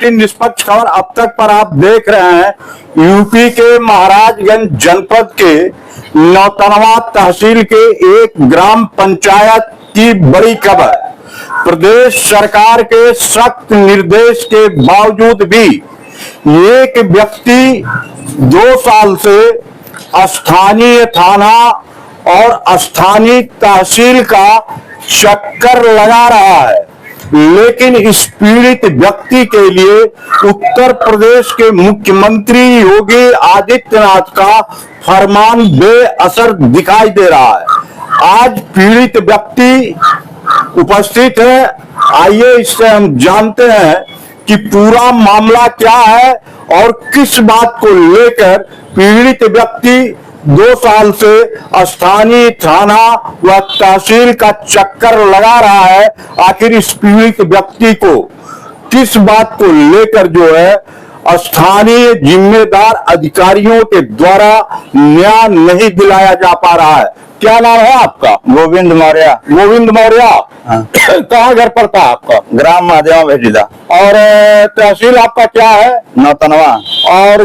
की निष्पक्ष खबर अब तक पर आप देख रहे हैं। यूपी के महाराजगंज जनपद के नौतनवा तहसील के एक ग्राम पंचायत की बड़ी खबर। प्रदेश सरकार के सख्त निर्देश के बावजूद भी एक व्यक्ति 2 साल से स्थानीय थाना और स्थानीय तहसील का चक्कर लगा रहा है, लेकिन इस पीड़ित व्यक्ति के लिए उत्तर प्रदेश के मुख्यमंत्री योगी आदित्यनाथ का फरमान बेअसर दिखाई दे रहा है। आज पीड़ित व्यक्ति उपस्थित है। आइए इससे हम जानते हैं कि पूरा मामला क्या है और किस बात को लेकर पीड़ित व्यक्ति 2 साल से स्थानीय थाना व तहसील का चक्कर लगा रहा है। आखिर इस पीड़ित व्यक्ति को किस बात को लेकर जो है स्थानीय जिम्मेदार अधिकारियों के द्वारा न्याय नहीं दिलाया जा पा रहा है। क्या नाम है आपका? गोविंद मौर्य। गोविंद मौर्य। हाँ। कहाँ घर पड़ता है आपका? ग्राम महादेव भेजिला। और तहसील आपका क्या है? नौतनवा। और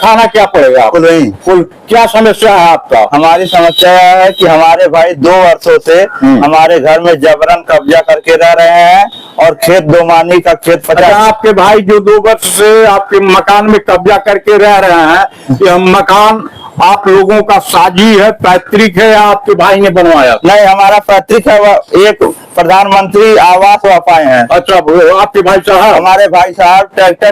थाना क्या पड़ेगा? कुल क्या समस्या है आपका? हमारी समस्या है कि हमारे भाई 2 वर्षों से हमारे घर में जबरन कब्जा करके रह रहे हैं और खेत 2 मानी का खेत 50। आपके भाई जो 2 वर्ष से आपके मकान में कब्जा करके रह रहे हैं, यह मकान आप लोगों का साझी है, पैतृक है या आपके भाई ने बनवाया? नहीं, हमारा पैतृक है। एक प्रधानमंत्री आवास पाए हैं। अच्छा, आपके भाई साहब? हमारे भाई साहब ट्रैक्टर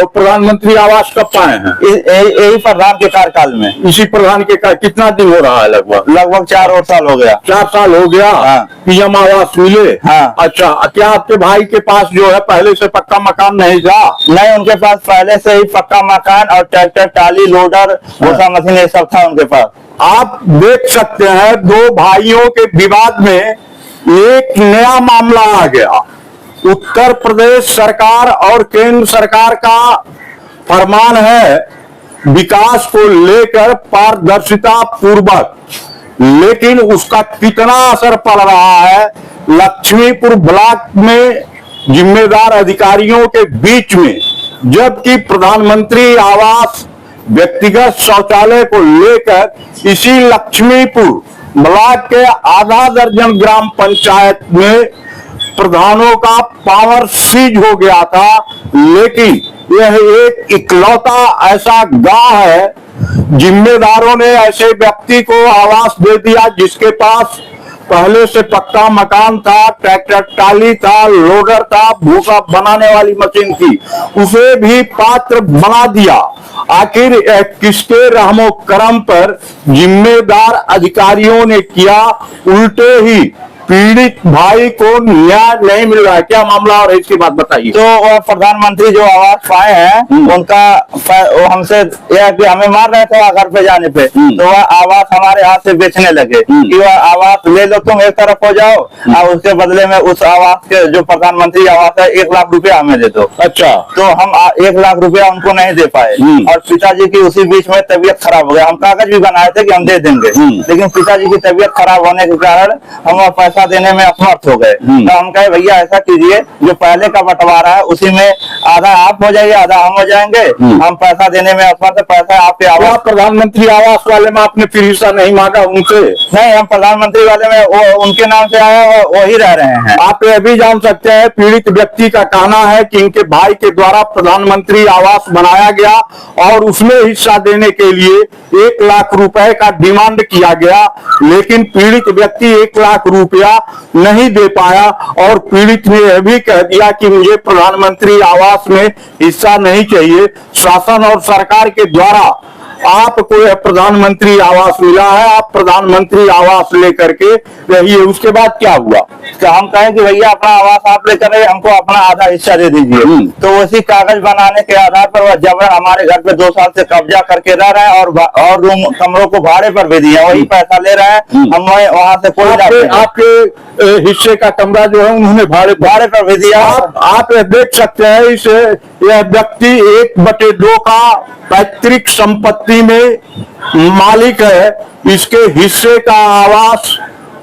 प्रधानमंत्री आवास कब पाए हैं? यही प्रधान के कार्यकाल में। इसी प्रधान के कितना दिन हो रहा है? लगभग 4 और साल हो गया। 4 साल हो गया। हाँ। पीएम आवास मिले? हाँ। अच्छा, क्या आपके भाई के पास जो है पहले से पक्का मकान नहीं था? नहीं, उनके पास पहले से ही पक्का मकान और ट्रैक्टर, टाली, लोडर, भूसा मशीन ये सब था उनके पास। आप देख सकते हैं 2 भाइयों के विवाद में एक नया मामला आ गया। उत्तर प्रदेश सरकार और केंद्र सरकार का फरमान है विकास को लेकर पारदर्शिता पूर्वक, लेकिन उसका कितना असर पड़ रहा है लक्ष्मीपुर ब्लॉक में जिम्मेदार अधिकारियों के बीच में, जबकि प्रधानमंत्री आवास व्यक्तिगत शौचालय को लेकर इसी लक्ष्मीपुर ब्लॉक के आधा दर्जन ग्राम पंचायत में प्रधानों का पावर सीज हो गया था। लेकिन यह एक इकलौता ऐसा गांव है, जिम्मेदारों ने ऐसे व्यक्ति को आवास दे दिया जिसके पास पहले से पक्का मकान था, ट्रैक्टर, टाली था, लोडर था, भूसा बनाने वाली मशीन थी, उसे भी पात्र बना दिया। आखिर किसके रहमो करम पर जिम्मेदार अधिकारियों ने किया? उल्टे ही पीड़ित भाई को न्याय नहीं मिल रहा है। क्या मामला और इसकी बात बताइए। तो प्रधानमंत्री जो आवास पाए हैं उनका वो हमसे यह कि हमें मार रहे थे घर पे जाने पे, तो वह आवास हमारे हाथ से बेचने लगे कि वह आवास ले लो, तुम एक तरफ हो जाओ और उसके बदले में उस आवास के जो प्रधानमंत्री आवास है 1 लाख रुपया हमें दे दो। अच्छा, तो हम 1 लाख रुपया उनको नहीं दे पाए और पिताजी की उसी बीच में तबीयत खराब हो गया। हम कागज भी बनाए थे कि हम दे देंगे, लेकिन पिताजी की तबीयत खराब होने के कारण हम पैसा देने में असमर्थ हो गए। तो हम कहे भैया ऐसा कीजिए, जो पहले का बंटवारा है उसी में आधा आप हो जाइए, आधा हम हो जाएंगे। हम पैसा देने में असमर्थ है, पैसा आपके आवास। प्रधानमंत्री आवास वाले में आपने फिर हिस्सा नहीं मांगा उनसे? नहीं, हम प्रधानमंत्री वाले में वो उनके नाम से आया, वही रह रहे हैं। आप यह भी जान सकते हैं पीड़ित व्यक्ति का कहना है कि इनके भाई के द्वारा प्रधानमंत्री आवास बनाया गया और उसमें हिस्सा देने के लिए 1 लाख रुपए का डिमांड किया गया, लेकिन पीड़ित व्यक्ति 1 लाख रुपया नहीं दे पाया और पीड़ित ने यह भी कह दिया कि मुझे प्रधानमंत्री आवास में हिस्सा नहीं चाहिए। शासन और सरकार के द्वारा आपको यह प्रधानमंत्री आवास मिला है, आप प्रधानमंत्री आवास लेकर के रहिए। उसके बाद क्या हुआ? तो हम कहें कि भैया अपना आवास आप लेकर रहे, हमको अपना आधा हिस्सा दे दीजिए। तो उसी कागज बनाने के आधार पर वह जबरन हमारे घर पे 2 साल से कब्जा करके रह रहे हैं और रूम कमरों को भाड़े पर भी दिए, वही पैसा ले रहे हैं। हम वहाँ से कोई आपके हिस्से का कमरा जो है उन्होंने भाड़े पर भी दिया। आप देख सकते हैं इसे, यह व्यक्ति 1/2 का पैतृक संपत्ति में मालिक है। इसके हिस्से का आवास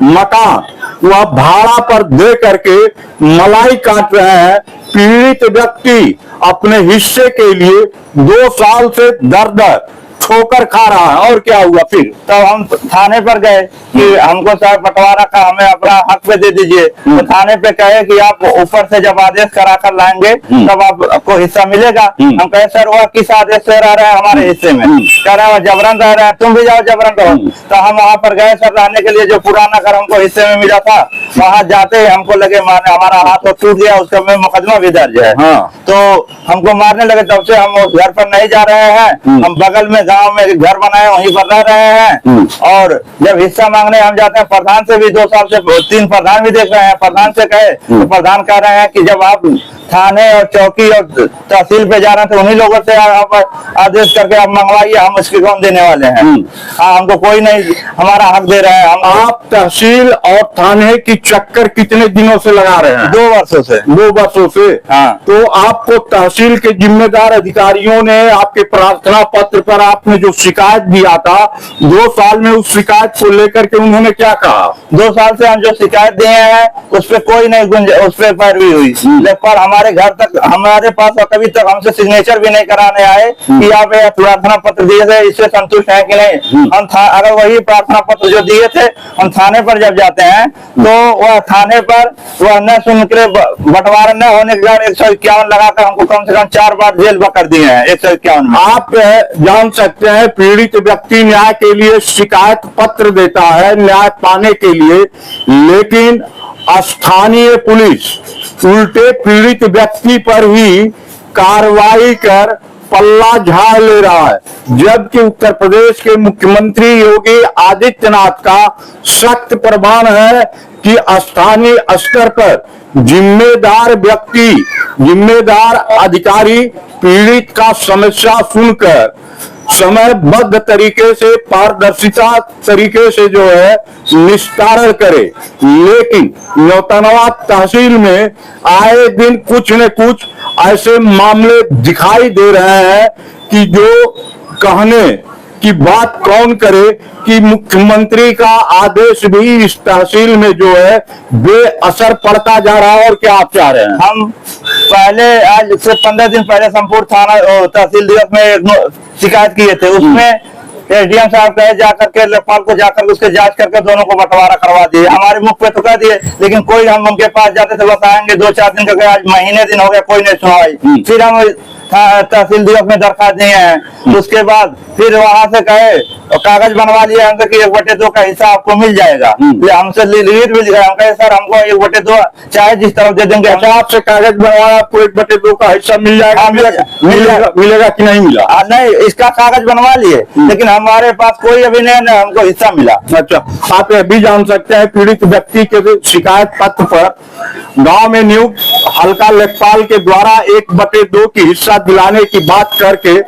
मकान वह भाड़ा पर दे करके मलाई काट रहे हैं। पीड़ित व्यक्ति अपने हिस्से के लिए 2 साल से दर दर ठोकर खा रहा है। और क्या हुआ फिर? तब हम थाने पर गए कि हमको सर बंटवारा का हमें अपना हक पे दे दीजिए। तो थाने पे कहे कि आप ऊपर से जब आदेश करा कर लाएंगे तब आपको हिस्सा मिलेगा। हम कहे सर वह किस आदेश से रह रहे हैं हमारे हिस्से में? कह रहे हैं जबरन रह रहे हैं, तुम भी जाओ जबरन रहो। तो हम वहाँ पर गए सर रहने के लिए, जो पुराना घर हमको हिस्से में मिला था, वहाँ जाते ही हमको लगे मारने, हमारा हाथ टूट गया, उसका में मुकदमा भी दर्ज है। तो हमको मारने लगे। तब से हम उस घर पर नहीं जा रहे हैं, हम बगल में गांव में घर बनाए वहीं पर रह रहे हैं। और जब हिस्सा मांगने हम जाते हैं, प्रधान से भी 2 साल से 3 प्रधान भी देख रहे हैं। प्रधान से कहे तो प्रधान कह रहे हैं कि जब आप थाने और चौकी और तहसील पे जा रहे हैं तो उन्हीं लोगों से आप आदेश करके आप मंगवाइए, हम उसकी कौन देने वाले हैं? हाँ, हमको कोई नहीं हमारा हक दे रहा है। आप तहसील और थाने की चक्कर कितने दिनों से लगा रहे हैं? 2 वर्षों से। 2 वर्षों से। हाँ। तो आपको तहसील के जिम्मेदार अधिकारियों ने आपके प्रार्थना पत्र पर आपने जो शिकायत दिया था, 2 साल में उस शिकायत को लेकर के उन्होंने क्या कहा? 2 साल से हम जो शिकायत दिए हैं उस पर कोई नहीं उस पर पैरवी हुई। लेकिन हमारे घर तक, हमारे पास कभी तक हमसे सिग्नेचर भी नहीं कराने आए कि आप ये प्रार्थना पत्र दिए थे, इससे संतुष्ट हैं कि नहीं। हम अगर वही प्रार्थना पत्र जो दिए थे, हम थाने पर जब जाते हैं तो वह थाने पर वह न सुन के बंटवारा न होने के कारण 151 लगाकर हमको कम से कम 4 बार जेल कर दिए हैं। 151 में आप जान सकते हैं, पीड़ित व्यक्ति न्याय के लिए शिकायत पत्र देता है न्याय पाने के लिए, लेकिन स्थानीय पुलिस उल्टे पीड़ित व्यक्ति पर ही कार्रवाई कर पल्ला झाड़ ले रहा है। जबकि उत्तर प्रदेश के मुख्यमंत्री योगी आदित्यनाथ का सख्त प्रमाण है कि स्थानीय स्तर पर जिम्मेदार व्यक्ति, जिम्मेदार अधिकारी पीड़ित का समस्या सुनकर समयबद्ध तरीके से, पारदर्शिता तरीके से जो है निस्तारण करे। लेकिन नौतनवा तहसील में आए दिन कुछ न कुछ ऐसे मामले दिखाई दे रहे हैं कि जो कहने की बात कौन करे कि मुख्यमंत्री का आदेश भी इस तहसील में जो है बेअसर पड़ता जा रहा है। और क्या आप चाह रहे हैं? हम पहले आज से 15 दिन पहले संपूर्ण थाना तहसील दिवस में एक शिकायत किए थे। उसमें एसडीएम साहब कहे जाकर के लेखपाल को जाकर उसके जांच करके दोनों को बंटवारा करवा दिए। हमारे मुख पे तो कह दिए, लेकिन कोई, हम उनके पास जाते थे बताएंगे 2-4 दिन का, आज महीने दिन हो गया कोई नहीं सुनवाई। फिर हम तहसील दिवस में दरखास्त दिए हैं। उसके बाद फिर वहां से कहे और कागज बनवा लिया हमसे कि 1/2 का हिस्सा आपको मिल जाएगा। हमसे लिखित भी लिखा, हम कहे सर हमको 1/2 चाहे जिस तरफ दे देंगे। अच्छा, आपसे कागज बनवाया, आपको 1/2 का हिस्सा मिल जाएगा? मिलेगा कि नहीं मिला? नहीं, इसका कागज बनवा लिए, लेकिन हमारे पास कोई अभी नहीं हमको हिस्सा मिला। अच्छा, आप ये भी जान सकते हैं, पीड़ित व्यक्ति के शिकायत पत्र पर गांव में नियुक्त हल्का लेखपाल के द्वारा 1/2 की हिस्सा दिलाने की बात करके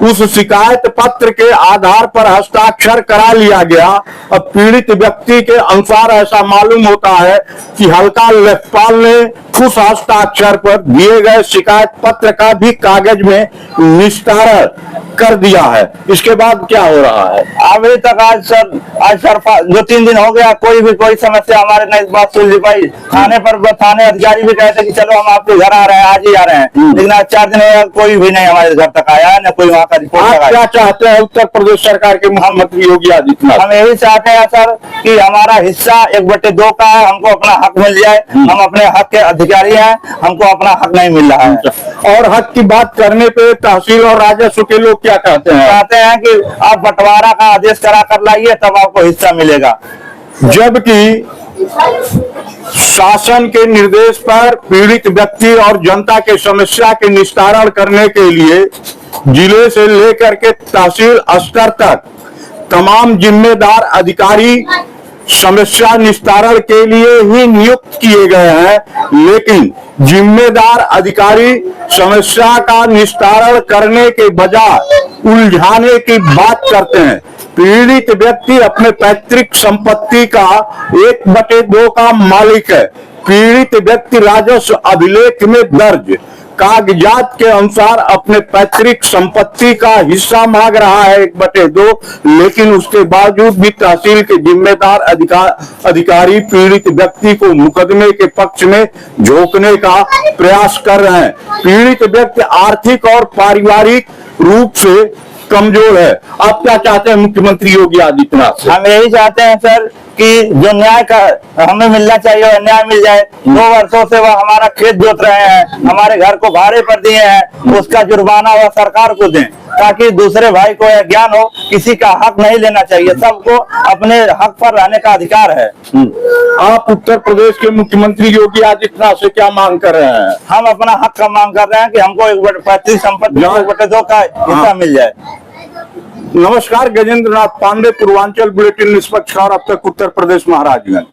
उस शिकायत पत्र के आधार पर हस्ताक्षर करा लिया गया। अब पीड़ित व्यक्ति के अनुसार ऐसा मालूम होता है कि हल्का लेखपाल ने उस हस्ताक्षर पर दिए गए शिकायत पत्र का भी कागज में निस्तारण कर दिया है। इसके बाद क्या हो रहा है? अभी तक आज सर 2-3 दिन हो गया, कोई समस्या हमारे नहीं बात सुन पाई। थाने अधिकारी भी कहते कि चलो हम आपके घर आ रहे हैं, आज ही आ रहे हैं, लेकिन आज 4 दिन हो गया कोई भी नहीं हमारे घर तक आया है, न कोई वहाँ का रिपोर्ट आप क्या चाहते हैं उत्तर प्रदेश सरकार के मुख्यमंत्री योगी आदित्यनाथ? हम यही चाहते हैं सर कि हमारा हिस्सा 1/2 का है, हमको अपना हक मिल जाए। हम अपने हक के अधिकारी हैं, हमको अपना हक नहीं मिल रहा है। और हक की बात करने पे तहसील और राजस्व के लोग क्या कहते हैं? कहते हैं कि आप बंटवारा का आदेश करा कर लाइए तब आपको हिस्सा मिलेगा। जबकि शासन के निर्देश पर पीड़ित व्यक्ति और जनता के समस्या के निस्तारण करने के लिए जिले से लेकर के तहसील स्तर तक तमाम जिम्मेदार अधिकारी समस्या निस्तारण के लिए ही नियुक्त किए गए हैं, लेकिन जिम्मेदार अधिकारी समस्या का निस्तारण करने के बजाय उलझाने की बात करते हैं। पीड़ित व्यक्ति अपने पैतृक संपत्ति का 1/2 का मालिक है। पीड़ित व्यक्ति राजस्व अभिलेख में दर्ज कागजात के अनुसार अपने पैतृक संपत्ति का हिस्सा मांग रहा है 1/2, लेकिन उसके बावजूद भी तहसील के जिम्मेदार अधिकारी पीड़ित व्यक्ति को मुकदमे के पक्ष में झोंकने का प्रयास कर रहे हैं। पीड़ित व्यक्ति आर्थिक और पारिवारिक रूप से कमजोर है। आप क्या चाहते हैं मुख्यमंत्री योगी आदित्यनाथ से? हम यही चाहते हैं सर कि जो न्याय का हमें मिलना चाहिए वह न्याय मिल जाए। 2 वर्षों से वह हमारा खेत जोत रहे हैं, हमारे घर को भाड़े पर दिए हैं, उसका जुर्माना वह सरकार को दें, ताकि दूसरे भाई को यह ज्ञान हो किसी का हक नहीं लेना चाहिए, सबको अपने हक पर रहने का अधिकार है। आप उत्तर प्रदेश के मुख्यमंत्री योगी आदित्यनाथ से क्या मांग कर रहे हैं? हम अपना हक का मांग कर रहे हैं कि हमको 1/2 संपत्ति 1/2 का हिस्सा मिल जाए। नमस्कार, गजेंद्र नाथ पांडे, पूर्वांचल बुलेटिन निष्पक्ष और अब तक उत्तर प्रदेश महाराजगंज।